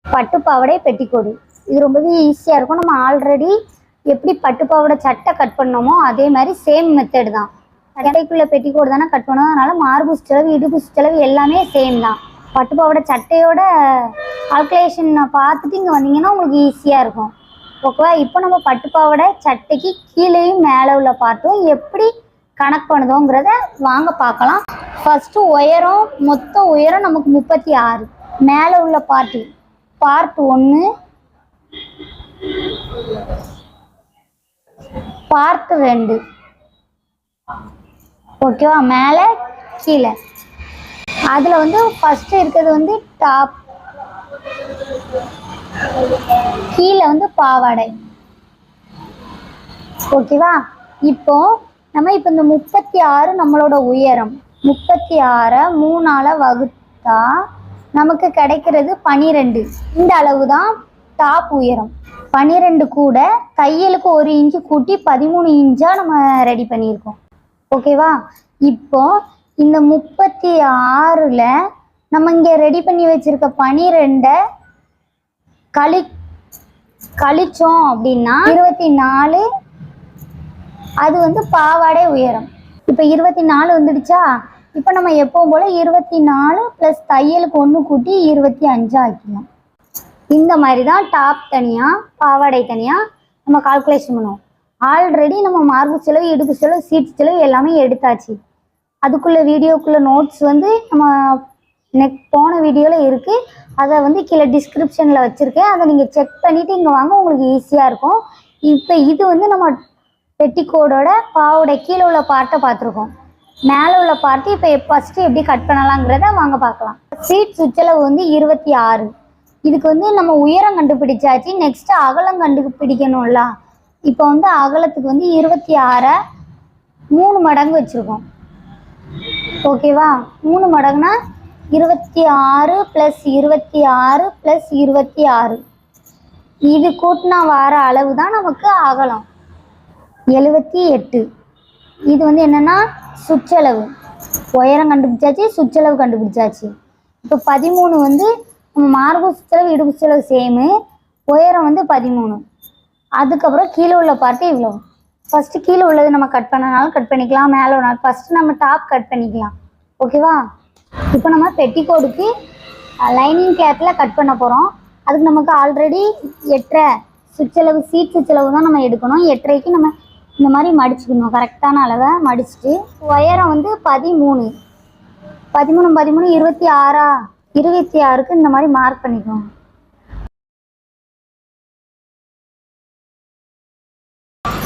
பட்டுப்பாவடை petticoat. இது ரொம்பவே ஈஸியாக இருக்கும். நம்ம ஆல்ரெடி எப்படி பட்டுப்பாவடை சட்டை கட் பண்ணோமோ அதே மாதிரி சேம் மெத்தட் தான். சட்டைக்குள்ள பெட்டிக்கோடு தானே கட் பண்ணோம், அதனால மார்பு செலவு இடுப்பு செலவு எல்லாமே சேம் தான். பட்டுப்பாவடை சட்டையோட கால்குலேஷன் பார்த்துட்டு இங்கே வந்தீங்கன்னா உங்களுக்கு ஈஸியாக இருக்கும். ஓகேவா? இப்போ நம்ம பட்டுப்பாவடை சட்டைக்கு கீழேயும் மேலே உள்ள பார்ட்டும் எப்படி கனெக்ட் பண்ணுதோங்கிறத வாங்க பார்க்கலாம். ஃபர்ஸ்ட் உயரம், மொத்த உயரம் நமக்கு 36. மேலே உள்ள பார்ட் 1, பார்ட் 2. ஓகேவா? மேலே கீழே. அதில் வந்து ஃபர்ஸ்ட் இருக்கிறது வந்து டாப், கீழே வந்து பாவாடை. ஓகேவா? இப்போ நம்ம இந்த 36 நம்மளோட உயரம். 36 3ஆல் வகுத்தா நமக்கு கிடைக்கிறது 12. இந்த அளவு தான் டாப் உயரம். 12 கூட தையலுக்கு 1 இன்ச்சு கூட்டி 13 இன்ச்சாக நம்ம ரெடி பண்ணியிருக்கோம். ஓகேவா? இப்போ இந்த 36ல் நம்ம இங்கே ரெடி பண்ணி வச்சிருக்க 12 கழிச்சோம் அப்படின்னா 24. அது வந்து பாவாடை உயரம். இப்போ 24 வந்துடுச்சா? இப்போ நம்ம எப்பவும் போல் 24 + தையலுக்கு 1 கூட்டி 25 ஆக்கிக்கலாம். இந்த மாதிரி தான் டாப் தனியாக பாவாடை தனியாக நம்ம கால்குலேஷன் பண்ணுவோம். ஆல்ரெடி நம்ம மார்பு செலவு இடுப்பு செலவு சீட் செலவு எல்லாமே எடுத்தாச்சு. அதுக்குள்ள வீடியோக்குள்ள நோட்ஸ் வந்து நம்ம போன வீடியோவில் இருக்குது. அதை வந்து கீழே டிஸ்கிரிப்ஷனில் வச்சுருக்கேன். அதை நீங்கள் செக் பண்ணிவிட்டு இங்கே வாங்க, உங்களுக்கு ஈஸியாக இருக்கும். இப்போ இது வந்து நம்ம பெட்டிக்கோடோட பாவோட கீழே உள்ள பார்ட்டை பார்த்துருக்கோம். மேலே உள்ள பார்ட்டு இப்போ ஃபஸ்ட்டு எப்படி கட் பண்ணலாங்கிறத வாங்க பார்க்கலாம். சீட் சுற்றளவு வந்து 26. இதுக்கு வந்து நம்ம உயரம் கண்டுபிடிச்சாச்சு. நெக்ஸ்ட்டு அகலம் கண்டுபிடிக்கணும்ல. இப்போ வந்து அகலத்துக்கு வந்து 26 3 மடங்கு வச்சுருக்கோம். ஓகேவா? 3 மடங்குனா 26 + 26 + 26. இது கூட்டினா வர அளவு தான் நமக்கு அகலம் 78. இது வந்து என்னென்னா சுற்றளவு. உயரம் கண்டுபிடிச்சாச்சு, சுற்றளவு கண்டுபிடிச்சாச்சு. இப்போ 13 வந்து நம்ம மார்பு சுற்றளவு இடுப்பு செலவு சேமு. உயரம் வந்து 13. அதுக்கப்புறம் கீழே உள்ள பார்ட்டு இவ்வளோ. ஃபஸ்ட்டு கீழே உள்ளது நம்ம கட் பண்ணனாலும் கட் பண்ணிக்கலாம், மேலே ஒரு ஃபஸ்ட்டு நம்ம டாப் கட் பண்ணிக்கலாம். ஓகேவா? இப்போ நம்ம பெட்டிக்கோடுக்கு லைனிங் கிளாத்தில் கட் பண்ண போகிறோம். அதுக்கு நமக்கு ஆல்ரெடி 8.5 சுற்றளவு சீட் சுற்றளவு தான் நம்ம எடுக்கணும். 8.5க்கு நம்ம இந்த மாதிரி மடிச்சுக்கணும். கரெக்டான அளவை மடிச்சுட்டு உயரம் வந்து 13 26. 26க்கு இந்த மாதிரி மார்க் பண்ணிக்கணும்.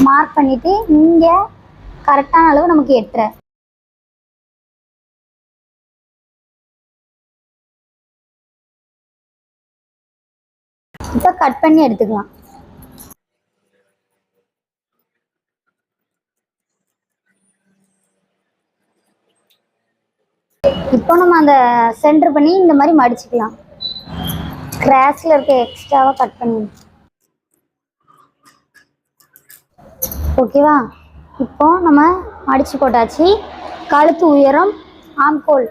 மார்க் பண்ணிவிட்டு இங்கே கரெக்டான அளவு நமக்கு 8.5. இப்போ கட் பண்ணி எடுத்துக்கலாம். இப்போ நம்ம அந்த சென்டர் பண்ணி இந்த மாதிரி மடிச்சுக்கலாம். கிராஸில் இருக்க எக்ஸ்ட்ராவாக கட் பண்ணி. ஓகேவா? இப்போ நம்ம மடித்து போட்டாச்சு. கழுத்து உயரம், ஆம்கோல்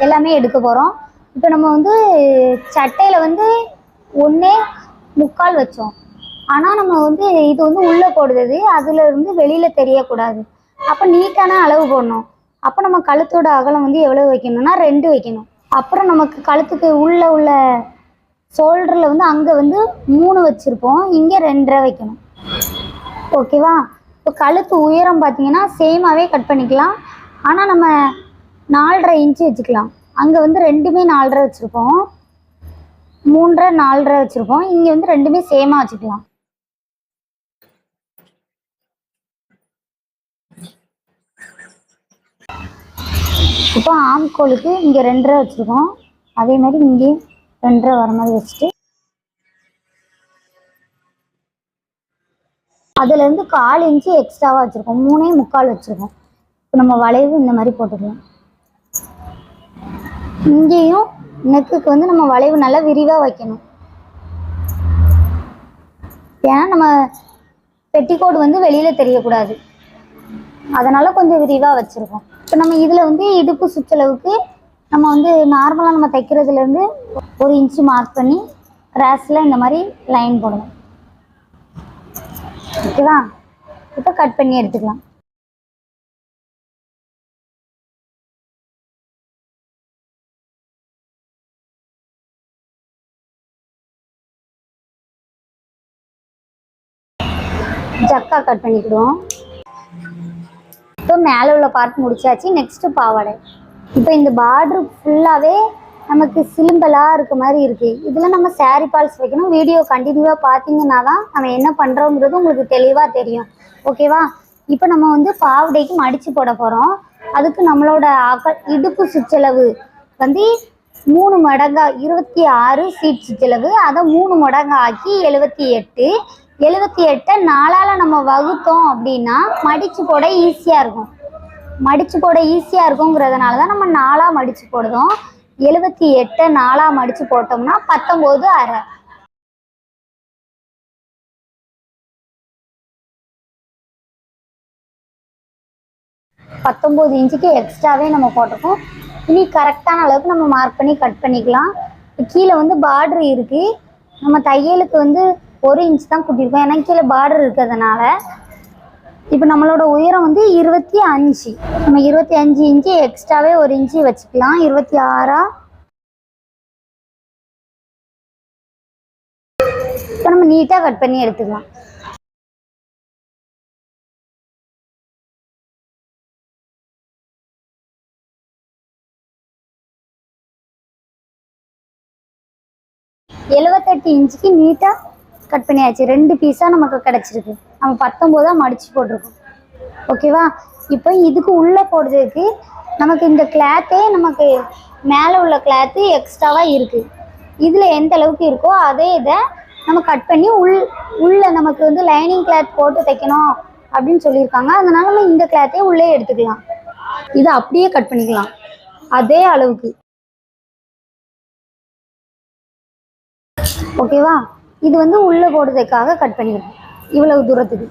எல்லாமே எடுக்க போகிறோம். இப்போ நம்ம வந்து சட்டையில் வந்து 1.25 வச்சோம். ஆனால் நம்ம வந்து இது வந்து உள்ளே போடுறது, அதில் இருந்து வெளியில் தெரியக்கூடாது. அப்போ நீட்டான அளவு போடணும். அப்போ நம்ம கழுத்தோட அகலம் வந்து எவ்வளோ வைக்கணும்னா 2 வைக்கணும். அப்புறம் நமக்கு கழுத்துக்கு உள்ள ஷோல்டரில் வந்து அங்கே வந்து 3 வச்சுருப்போம், இங்கே 2.5 வைக்கணும். ஓகேவா? இப்போ கழுத்து உயரம் பார்த்தீங்கன்னா சேமாகவே கட் பண்ணிக்கலாம். ஆனால் நம்ம 4.5 இன்ச்சு வச்சுக்கலாம். அங்கே வந்து ரெண்டுமே 4.5 வச்சுருப்போம், 3.5 4.5 வச்சுருப்போம். இங்கே வந்து ரெண்டுமே சேமாக வச்சுக்கலாம். இப்போ ஆம்கோலுக்கு இங்கே 2.5 வச்சுருக்கோம். அதே மாதிரி இங்கேயும் 2.5 வர மாதிரி வச்சுட்டு அதுலேருந்து 1/4 இன்ச்சு எக்ஸ்ட்ராவாக வச்சுருக்கோம். 3.25 வச்சுருக்கோம். இப்போ நம்ம வளைவு இந்த மாதிரி போட்டுக்கலாம். இங்கேயும் நெக்குக்கு வந்து நம்ம வளைவு நல்லா விரிவாக வைக்கணும். ஏன்னா நம்ம பெட்டிக்கோடு வந்து வெளியில் தெரியக்கூடாது, அதனால் கொஞ்சம் விரிவாக வச்சுருக்கோம். இப்போ நம்ம இதில் வந்து இடுப்பு சுற்றளவுக்கு நம்ம வந்து நார்மலாக நம்ம தைக்கிறதுலேருந்து 1 இன்ச்சு மார்க் பண்ணி கிராஸில் இந்த மாதிரி லைன் போடணும். ஓகேவா? இப்போ கட் பண்ணி எடுத்துக்கலாம். ஜக்கா கட் பண்ணிக்கிடுவோம். இப்போ மேலே உள்ள பார்ட் முடிச்சாச்சு. நெக்ஸ்ட்டு பாவாடை. இப்போ இந்த பார்டர் ஃபுல்லாகவே நமக்கு சிம்பிளாக இருக்க மாதிரி இருக்குது. இதில் நம்ம சாரீ பால்ஸ் வைக்கணும். வீடியோ கண்டினியூவாக பார்த்தீங்கன்னா தான் நம்ம என்ன பண்ணுறோங்கிறது உங்களுக்கு தெளிவாக தெரியும். ஓகேவா? இப்போ நம்ம வந்து பாவாடைக்கு மடித்து போட போகிறோம். அதுக்கு நம்மளோட இடுப்பு சுற்றளவு வந்து 3 மடங்கா 26 சீட் சுற்றளவு. அதை 3 மடங்கா ஆக்கி 78. 78 4ஆல் நம்ம வகுத்தோம் அப்படின்னா மடித்து போட ஈஸியாக இருக்கும். மடித்து போட ஈஸியாக இருக்குங்கிறதுனால தான் நம்ம 4ஆக மடித்து போடுறோம். 78 4ஆக மடித்து போட்டோம்னா 19.5. 19 இன்ச்சுக்கு எக்ஸ்ட்ராவே நம்ம போட்டிருக்கோம். இனி கரெக்டான அளவுக்கு நம்ம மார்க் பண்ணி கட் பண்ணிக்கலாம். கீழே வந்து பார்டர் இருக்குது. நம்ம தையலுக்கு வந்து 1 இன்ச் தான் கூட்டியிருக்கோம். ஏன்னா கீழே பார்டர் இருக்கிறதுனால. இப்போ நம்மளோட உயரம் வந்து 25. நம்ம 25 இன்ச்சு எக்ஸ்ட்ராவே 1 இன்ச்சு வச்சுக்கலாம். 26. இப்போ நம்ம நீட்டாக கட் பண்ணி எடுத்துக்கலாம். எழுபத்தெட்டு இன்ச்சுக்கு நீட்டாக கட் பண்ணியாச்சு. 2 பீஸாக நமக்கு கிடச்சிருக்கு. நம்ம 19 மடித்து போட்டிருக்கோம். ஓகேவா? இப்போ இதுக்கு உள்ளே போடுறதுக்கு நமக்கு இந்த கிளாத்தே நமக்கு மேலே உள்ள கிளாத்து எக்ஸ்ட்ராவாக இருக்குது. இதில் எந்த அளவுக்கு இருக்கோ அதே இதை நம்ம கட் பண்ணி உள்ளே நமக்கு வந்து லைனிங் கிளாத் போட்டு தைக்கணும் அப்படின்னு சொல்லியிருக்காங்க. அதனால நம்ம இந்த கிளாத்தே உள்ளே எடுத்துக்கலாம். இதை அப்படியே கட் பண்ணிக்கலாம் அதே அளவுக்கு. ஓகேவா? இது வந்து உள்ளே போடுறதுக்காக கட் பண்ணிடுவோம். இவ்வளவு தூரத்துக்கு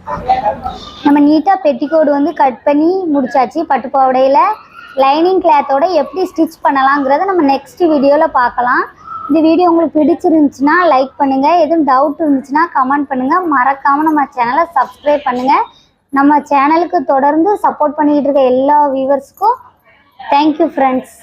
நம்ம நீட்டாக பெட்டிக்கோடு வந்து கட் பண்ணி முடிச்சாச்சு. பட்டு பாவாடையில் லைனிங் கிளாத்தோட எப்படி ஸ்டிச் பண்ணலாங்கிறத நம்ம நெக்ஸ்ட் வீடியோவில் பார்க்கலாம். இந்த வீடியோ உங்களுக்கு பிடிச்சிருந்துச்சுன்னா லைக் பண்ணுங்கள். எதுவும் டவுட் இருந்துச்சுன்னா கமெண்ட் பண்ணுங்கள். மறக்காமல் நம்ம சேனலை சப்ஸ்கிரைப் பண்ணுங்கள். நம்ம சேனலுக்கு தொடர்ந்து சப்போர்ட் பண்ணிக்கிட்டு இருக்க எல்லா வியூவர்ஸ்க்கும் தேங்க்யூ ஃப்ரெண்ட்ஸ்.